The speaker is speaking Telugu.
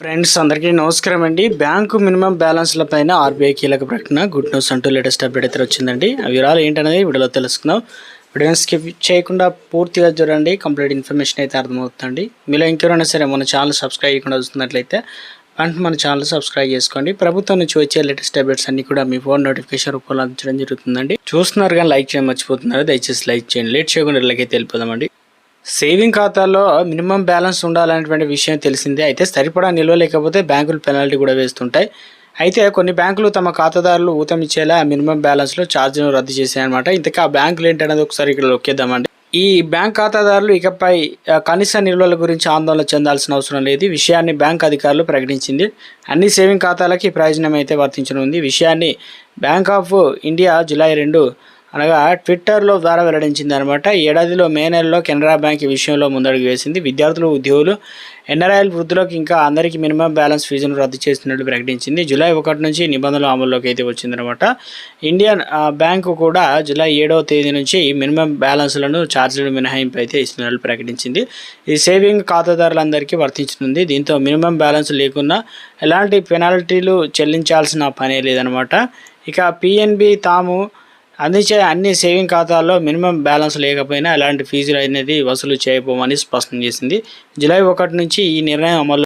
ఫ్రెండ్స్ అందరికీ నమస్కారం అండి. బ్యాంకు మినిమం బ్యాలెన్స్ల పైన ఆర్బీఐ కీలక ప్రకటన గుడ్ న్యూస్ అంటూ లేటెస్ట్ అప్డేట్ అయితే వచ్చిందండి. ఆ వివరాలు ఏంటనేది వీడియోలో తెలుసుకుందాం. వీడియోని స్కిప్ చేయకుండా పూర్తిగా చూడండి, కంప్లీట్ ఇన్ఫర్మేషన్ అయితే అర్థమవుతుందండి. మీలో ఇంకెవరైనా సరే మన ఛానల్ సబ్స్క్రైబ్ చేయకుండా వస్తున్నట్లయితే వెంటనే మన ఛానల్ సబ్స్క్రైబ్ చేసుకోండి. ప్రభుత్వం నుంచి వచ్చే లేటెస్ట్ అప్డేట్స్ అన్ని కూడా మీ ఫోన్ నోటిఫికేషన్ రూపంలో అందించడం జరుగుతుందండి. చూస్తున్నారు కానీ లైక్ చేయడం మర్చిపోతున్నారు, దయచేసి లైక్ చేయండి. లేట్ చేయకుండా ఇళ్ళకైతే వెళ్ళిపోదామండి. సేవింగ్ ఖాతాల్లో మినిమం బ్యాలెన్స్ ఉండాలనేటువంటి విషయం తెలిసిందే. అయితే సరిపడా నిల్వ లేకపోతే బ్యాంకులు పెనాల్టీ కూడా వేస్తుంటాయి. అయితే కొన్ని బ్యాంకులు తమ ఖాతాదారులు ఊతం ఇచ్చేలా మినిమం బ్యాలెన్స్లో ఛార్జీలను రద్దు చేశాయన్నమాట. ఇంతకా ఆ బ్యాంకులు ఏంటనేది ఒకసారి ఇక్కడ లొక్కేద్దామండి. ఈ బ్యాంక్ ఖాతాదారులు ఇకపై కనీస నిల్వల గురించి ఆందోళన చెందాల్సిన అవసరం లేదు. ఈ విషయాన్ని బ్యాంక్ అధికారులు ప్రకటించింది. అన్ని సేవింగ్ ఖాతాలకి ప్రయోజనం అయితే వర్తించనుంది. విషయాన్ని బ్యాంక్ ఆఫ్ ఇండియా జూలై 2 అనగా ట్విట్టర్లో ద్వారా వెల్లడించింది అనమాట. ఏడాదిలో మే నెలలో కెనరా బ్యాంక్ ఈ విషయంలో ముందడుగు వేసింది. విద్యార్థులు, ఉద్యోగులు, ఎన్ఆర్ఐల వృద్ధులకు ఇంకా అందరికీ మినిమం బ్యాలెన్స్ ఫీజును రద్దు చేస్తున్నట్లు ప్రకటించింది. జూలై 1 నుంచి నిబంధనలు అమల్లోకి అయితే వచ్చిందనమాట. ఇండియన్ బ్యాంకు కూడా జూలై 7వ తేదీ నుంచి మినిమం బ్యాలెన్స్లను ఛార్జీలు మినహాయింపు అయితే ఇస్తున్నట్లు ప్రకటించింది. ఈ సేవింగ్ ఖాతాదారులందరికీ వర్తించుతుంది. దీంతో మినిమం బ్యాలెన్స్ లేకున్నా ఎలాంటి పెనాల్టీలు చెల్లించాల్సిన పనే లేదనమాట. ఇక పిఎన్బి తాము అందించే అన్ని సేవింగ్ ఖాతాల్లో మినిమం బ్యాలెన్స్ లేకపోయినా ఎలాంటి ఫీజులు అనేది వసూలు చేయబోమని స్పష్టం చేసింది. జూలై 1 నుంచి ఈ నిర్ణయం అమలు